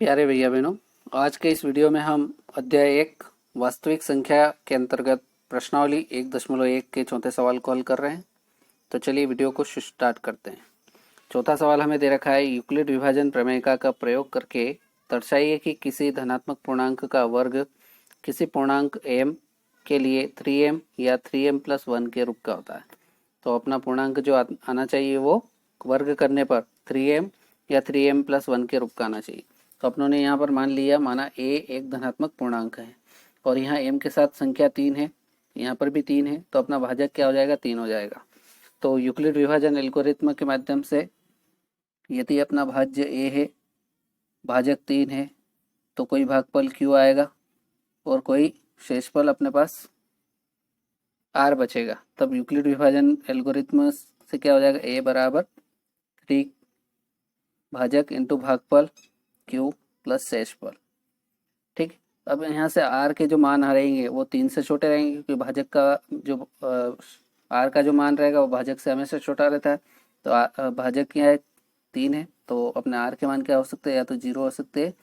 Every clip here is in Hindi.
प्यारे भैया बहनों, आज के इस वीडियो में हम अध्याय 1 वास्तविक संख्या के अंतर्गत प्रश्नावली 1.1 के चौथे सवाल को हल कर रहे हैं। तो चलिए वीडियो को स्टार्ट करते हैं। चौथा सवाल हमें दे रखा है, यूक्लिड विभाजन प्रमेय का प्रयोग करके दर्शाइए कि किसी धनात्मक पूर्णांक का वर्ग किसी पूर्णांक m के लिए 3m या 3m+1 के रूप का होता है। तो अपना पूर्णांक जो आना चाहिए वो वर्ग करने पर 3m या 3m+1 के रूप का आना चाहिए। तो अपनों ने यहाँ पर माना a एक धनात्मक पूर्णांक है और यहाँ m के साथ संख्या 3 है, यहाँ पर भी 3 है, तो अपना भाजक क्या हो जाएगा, 3 हो जाएगा। तो यूक्लिड विभाजन एल्गोरिथम के माध्यम से यदि अपना भाज्य a है, भाजक 3 है, तो कोई भागफल q आएगा और कोई शेषफल अपने पास r बचेगा। तब यूक्लिड विभाजन एल्गोरिथम से क्या हो जाएगा, a बराबर 3 भाजक इंटू भागफल q प्लस शेषफल। ठीक, अब यहाँ से r के जो मान रहेंगे वो 3 से छोटे रहेंगे, क्योंकि भाजक का जो r का जो मान रहेगा वो भाजक से हमेशा छोटा रहता है। तो भाजक क्या है, 3 है, तो अपने r के मान क्या हो सकते हैं, या तो 0 हो सकते हैं,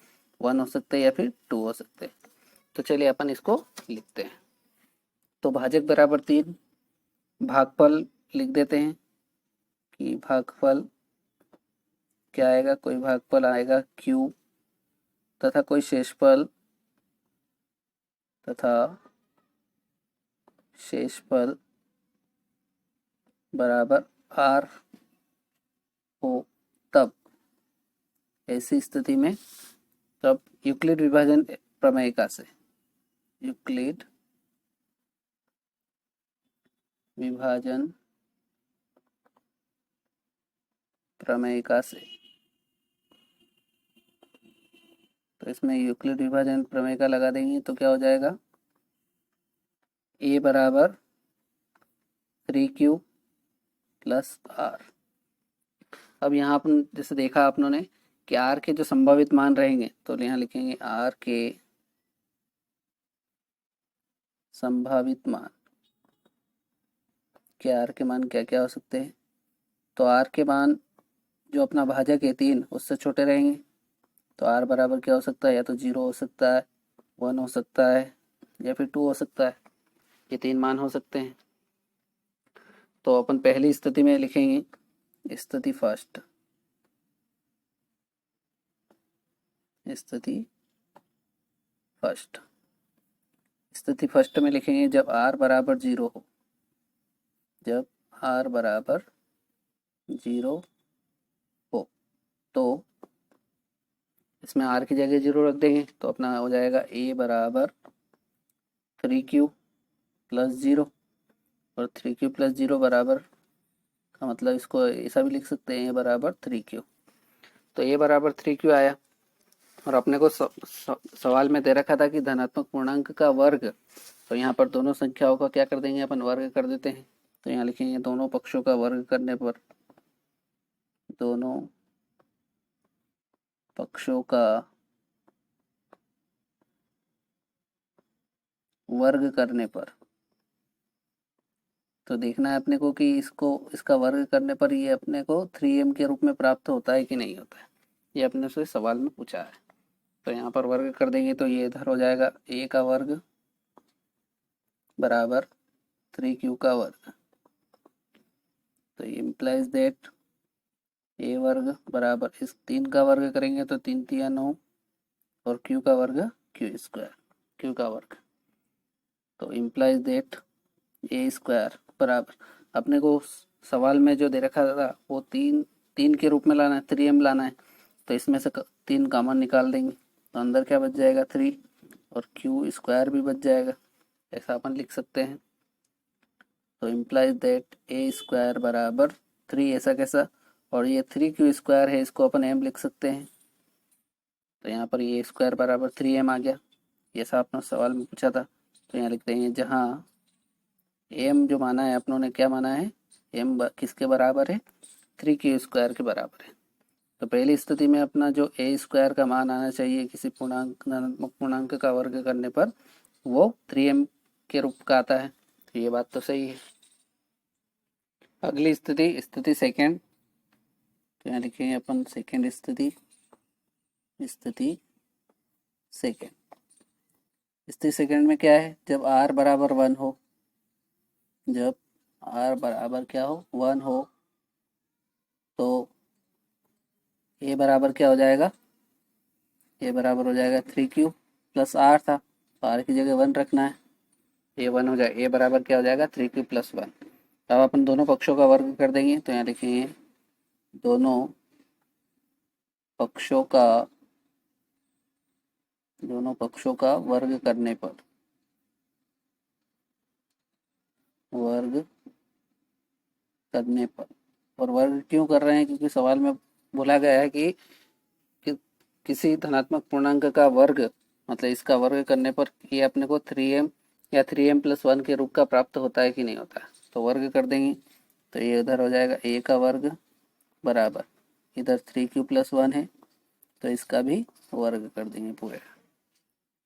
1 हो सकते हैं या फिर 2 हो सकते हैं। तो चलिए अपन इसको लिखते हैं। तो भाजक बराबर 3, भागफल लिख देते हैं कि भागफल क्या आएगा, कोई भागफल आएगा q तथा कोई शेषफल बराबर r हो। तब ऐसी स्थिति में तब यूक्लिड विभाजन प्रमेयिका से यूक्लिड विभाजन प्रमेयिका से, तो इसमें यूक्लिड विभाजन प्रमेयिका लगा देंगे तो क्या हो जाएगा, a बराबर 3q प्लस r। अब यहाँ अपन जैसे देखा आपनों ने कि r के जो संभावित मान रहेंगे, तो यहाँ लिखेंगे r के संभावित मान, क्या r के मान क्या क्या हो सकते हैं। तो r के मान जो अपना भाजक है 3 उससे छोटे रहेंगे, तो r बराबर क्या हो सकता है, या तो 0 हो सकता है, 1 हो सकता है या फिर 2 हो सकता है। ये 3 मान हो सकते हैं। तो अपन पहली स्थिति में लिखेंगे स्थिति फर्स्ट, स्थिति फर्स्ट में लिखेंगे जब r बराबर 0 हो, जब r बराबर 0 हो तो इसमें r की जगह 0 रख देंगे, तो अपना हो जाएगा a बराबर 3q प्लस 0, और 3q प्लस 0 बराबर का मतलब इसको ऐसा भी लिख सकते हैं, a बराबर 3q। तो a बराबर 3q आया, और अपने को सवाल में दे रखा था कि धनात्मक पूर्णांक का वर्ग, तो यहाँ पर दोनों संख्याओं का क्या कर देंगे, अपन वर्ग कर देते हैं। तो यहाँ लिखेंगे दोनों पक्षों का वर्ग करने पर, दोनों पक्षों का वर्ग करने पर, तो देखना है अपने को कि इसका वर्ग करने पर ये अपने को 3m के रूप में प्राप्त होता है कि नहीं होता है। ये अपने से सवाल में पूछा है। तो यहाँ पर वर्ग कर देंगे तो ये इधर हो जाएगा a का वर्ग बराबर 3q का वर्ग। तो इम्प्लाइज दैट a वर्ग बराबर, इस 3 का वर्ग करेंगे तो 3 3 9, और q का वर्ग q स्क्वायर, q का वर्ग। तो इम्प्लाइज दैट a स्क्वायर बराबर, अपने को सवाल में जो दे रखा था वो 3 के रूप में लाना है, 3m लाना है। तो इसमें से 3 कॉमन निकाल देंगे, तो अंदर क्या बच जाएगा 3, और q स्क्वायर भी बच जाएगा, ऐसा अपन लिख सकते हैं। तो इम्प्लाइज दैट a स्क्वायर बराबर 3, ऐसा कैसा, और ये 3q स्क्वायर है, इसको अपन m लिख सकते हैं। तो यहाँ पर ये स्क्वायर बराबर 3m आ गया, जैसा आपने सवाल में पूछा था। तो यहाँ लिख देंगे जहाँ m जो माना है अपनों ने, क्या माना है, m किसके बराबर है, 3q स्क्वायर के बराबर है। तो पहली स्थिति में अपना जो a स्क्वायर का मान आना चाहिए किसी धनात्मक पूर्णांक का वर्ग करने पर, वो 3m के रूप का आता है। तो ये बात तो सही है। अगली स्थिति सेकेंड, तो यहाँ लिखेंगे अपन सेकेंड स्थिति सेकेंड। स्थिर सेकेंड में क्या है, जब r बराबर 1 हो, जब r बराबर क्या हो, 1 हो, तो a बराबर क्या हो जाएगा, a बराबर हो जाएगा 3q प्लस r था, तो r की जगह 1 रखना है, ये 1 हो जाए, a बराबर क्या हो जाएगा 3q प्लस 1। अब अपन दोनों पक्षों का वर्ग कर देंगे, तो यहाँ लिखेंगे दोनों पक्षों का वर्ग करने पर, वर्ग करने पर। और वर्ग क्यों कर रहे हैं, क्योंकि सवाल में बोला गया है कि किसी धनात्मक पूर्णांक का वर्ग, मतलब इसका वर्ग करने पर ये अपने को 3m या 3m प्लस 1 के रूप का प्राप्त होता है कि नहीं होता है। तो वर्ग कर देंगे, तो ये उधर हो जाएगा a का वर्ग बराबर, इधर 3q प्लस 1 है, तो इसका भी वर्ग कर देंगे पूरे।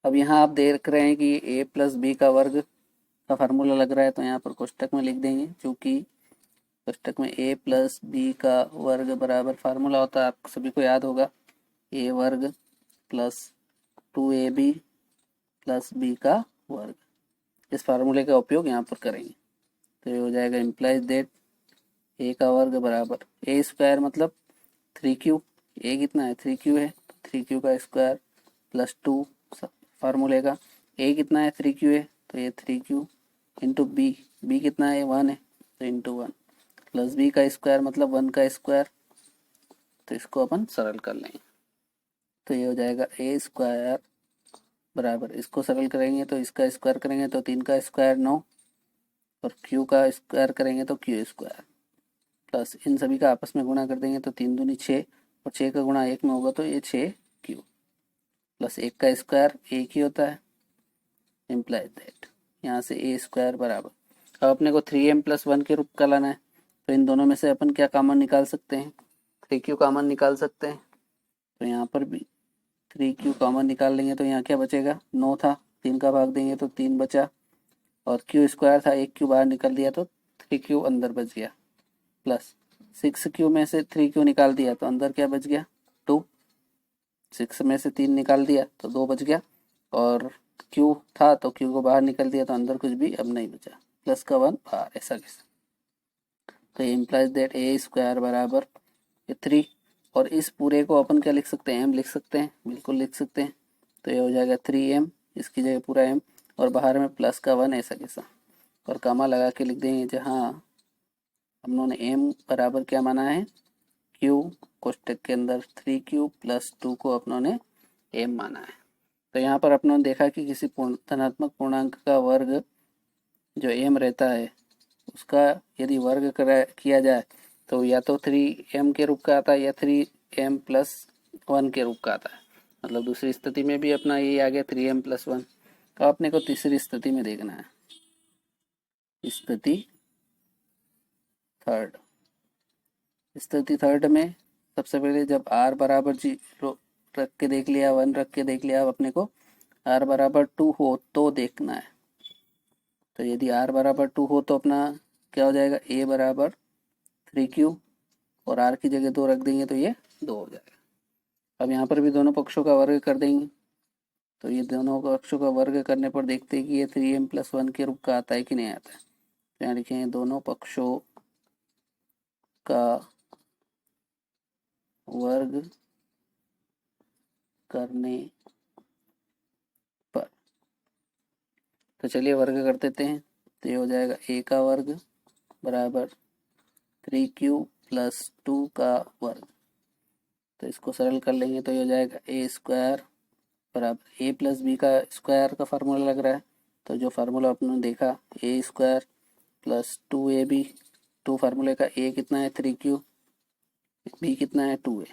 अब यहाँ आप देख रहे हैं कि a प्लस बी का वर्ग का फार्मूला लग रहा है, तो यहाँ पर कोष्टक में लिख देंगे, क्योंकि कोष्टक में a प्लस बी का वर्ग बराबर फार्मूला होता है, आप सभी को याद होगा, a वर्ग प्लस 2ab प्लस बी का वर्ग। इस फार्मूले का उपयोग यहाँ पर करेंगे, तो ये हो जाएगा इम्प्लाइज दैट a का वर्ग बराबर a स्क्वायर मतलब 3q, a कितना है 3q है, 3q का स्क्वायर प्लस 2 फार्मूले का, a कितना है 3q है, तो ये 3q इंटू बी कितना है 1 है, तो इंटू 1 प्लस बी का स्क्वायर मतलब 1 का स्क्वायर, तो इसको अपन सरल कर लेंगे, तो ये हो जाएगा a स्क्वायर बराबर, इसको सरल करेंगे तो इसका स्क्वायर करेंगे तो 3 का स्क्वायर 9, और q का स्क्वायर करेंगे तो q स्क्वायर, प्लस इन सभी का आपस में गुणा कर देंगे तो 3 दूनी 6, और 6 का गुणा 1 में होगा तो ये 6q, प्लस 1 का स्क्वायर 1 ही होता है, इम्प्लाइज दैट यहाँ से a स्क्वायर बराबर। अब अपने को 3m प्लस 1 के रूप का लाना है, तो इन दोनों में से अपन क्या कॉमन निकाल सकते हैं, 3q कॉमन निकाल सकते हैं, तो यहाँ पर भी 3q कॉमन निकाल लेंगे, तो यहाँ क्या बचेगा, 9 था, 3 का भाग देंगे तो 3 बचा, और q स्क्वायर था, एक q बाहर निकल दिया तो 3q अंदर बच गया, प्लस 6q में से 3q निकाल दिया तो अंदर क्या बच गया 2, 6 में से 3 निकाल दिया तो 2 बच गया, और q था तो q को बाहर निकल दिया तो अंदर कुछ भी अब नहीं बचा, प्लस का 1 बाहर, ऐसा कैसे। तो ये इम्प्लाइज दैट a स्क्वायर बराबर 3, और इस पूरे को अपन क्या लिख सकते हैं, m लिख सकते हैं, बिल्कुल लिख सकते हैं, तो ये हो जाएगा 3m, इसकी जगह पूरा m, और बाहर में प्लस का 1 ऐसा कैसा, और कामा लगा के लिख देंगे जहाँ हम लोगों ने m बराबर क्या माना है q, कोष्टक के अंदर 3q प्लस 2 को अपनों ने m माना है। तो यहाँ पर अपनों ने देखा कि किसी धनात्मक पूर्णांक का वर्ग जो m रहता है उसका यदि वर्ग किया जाए तो या तो 3m के रूप का आता है या 3m प्लस 1 के रूप का आता है, मतलब दूसरी स्थिति में भी अपना ये आ गया 3m प्लस 1। तो अपने को तीसरी स्थिति में देखना है, स्थिति थर्ड। स्थिति थर्ड में सबसे पहले जब r बराबर 0 रख के देख लिया, 1 रख के देख लिया, अब अपने को r बराबर 2 हो तो देखना है। तो यदि r बराबर 2 हो तो अपना क्या हो जाएगा, a बराबर 3q, और r की जगह 2 रख देंगे तो ये 2 हो जाएगा। अब यहाँ पर भी दोनों पक्षों का वर्ग कर देंगे, तो ये दोनों पक्षों का वर्ग करने पर देखते हैं कि ये 3m प्लस 1 के रूप का आता है कि नहीं आता है। तो यहाँ लिखेंगे दोनों पक्षों का वर्ग करने पर, तो चलिए वर्ग कर देते हैं, तो ये हो जाएगा a का वर्ग बराबर 3q प्लस 2 का वर्ग, तो इसको सरल कर लेंगे तो ये हो जाएगा a स्क्वायर बराबर a प्लस बी का स्क्वायर का फार्मूला लग रहा है, तो जो फार्मूला अपने देखा a स्क्वायर प्लस 2ab, 2 फार्मूले का a कितना है 3q, b कितना है 2a,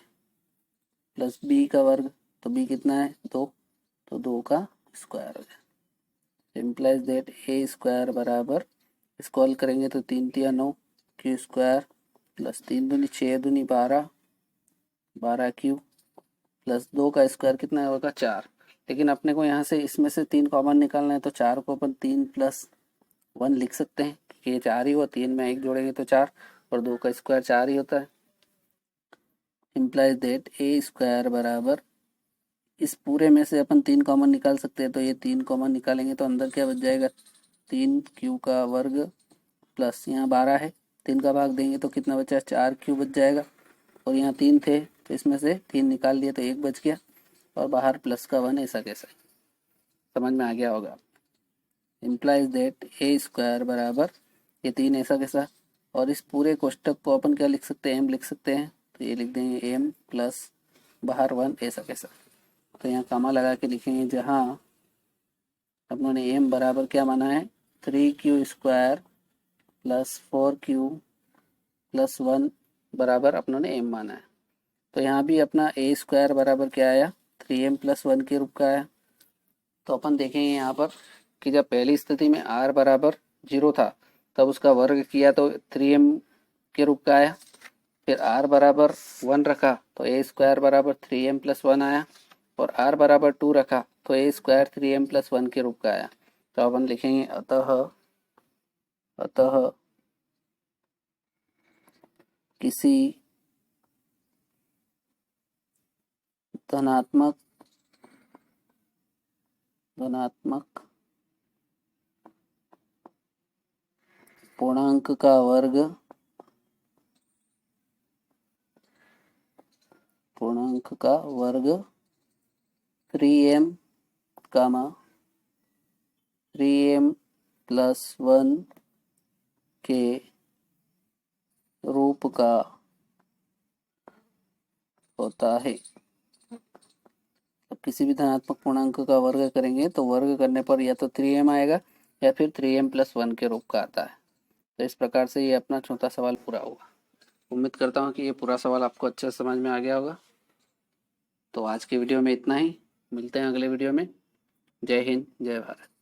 प्लस b का वर्ग, तो b कितना है 2, तो 2 का स्क्वायर हो जाए, इम्प्लाइज दैट a स्क्वायर बराबर, इसको हल करेंगे तो 3 तिया 9, q स्क्वायर प्लस 3 दूनी 6 दूनी 12, 12q प्लस 2 का स्क्वायर कितना होगा 4, लेकिन अपने को यहाँ से इसमें से 3 कॉमन निकालना है, तो 4 को अपन 3 प्लस 1 लिख सकते हैं, क्योंकि ये 4 ही हुआ, 3 में 1 जोड़ेंगे तो 4, और 2 का स्क्वायर 4 ही होता है। इम्प्लाइज दैट a स्क्वायर बराबर इस पूरे में से अपन 3 कॉमन निकाल सकते हैं, तो ये 3 कॉमन निकालेंगे तो अंदर क्या बच जाएगा, 3q का वर्ग प्लस यहाँ 12 है, 3 का भाग देंगे तो कितना बचा, 4q बच जाएगा। और यहाँ 3 थे तो इसमें से 3 निकाल दिए तो 1 बच गया, और बाहर प्लस का 1, ऐसा कैसा, समझ में आ गया होगा। इम्प्लाइज दैट ए स्क्वायर बराबर ये 3 ऐसा कैसा, और इस पूरे कोष्टक को अपन क्या लिख सकते हैं, एम लिख सकते हैं, तो ये लिख देंगे एम प्लस बाहर 1 ऐसा कैसा। तो यहाँ कामा लगा के लिखेंगे, जहाँ अपनों ने एम बराबर क्या माना है, 3q square plus 4q plus 1 बराबर अपनों ने एम माना है। तो यहाँ भी अपना ए स्क्वायर बराबर क्या आया, 3m प्लस 1 के रूप का आया। तो अपन देखेंगे यहाँ पर कि जब पहली स्थिति में r बराबर 0 था तब उसका वर्ग किया तो 3m के रूप का आया। फिर r बराबर 1 रखा तो ए स्क्वायर बराबर 3m प्लस 1 आया, और r बराबर 2 रखा तो ए स्क्वायर 3m प्लस 1 के रूप का आया। तो अपन लिखेंगे अतः किसी धनात्मक पूर्णांक का वर्ग 3m 3m प्लस 1 के रूप का होता है। अब किसी भी धनात्मक पूर्णांक का वर्ग करेंगे तो वर्ग करने पर या तो 3m आएगा या फिर 3m प्लस 1 के रूप का आता है। तो इस प्रकार से ये अपना चौथा सवाल पूरा हुआ। उम्मीद करता हूँ कि ये पूरा सवाल आपको अच्छे से समझ में आ गया होगा। तो आज की वीडियो में इतना ही, मिलते हैं अगले वीडियो में। जय हिंद, जय भारत।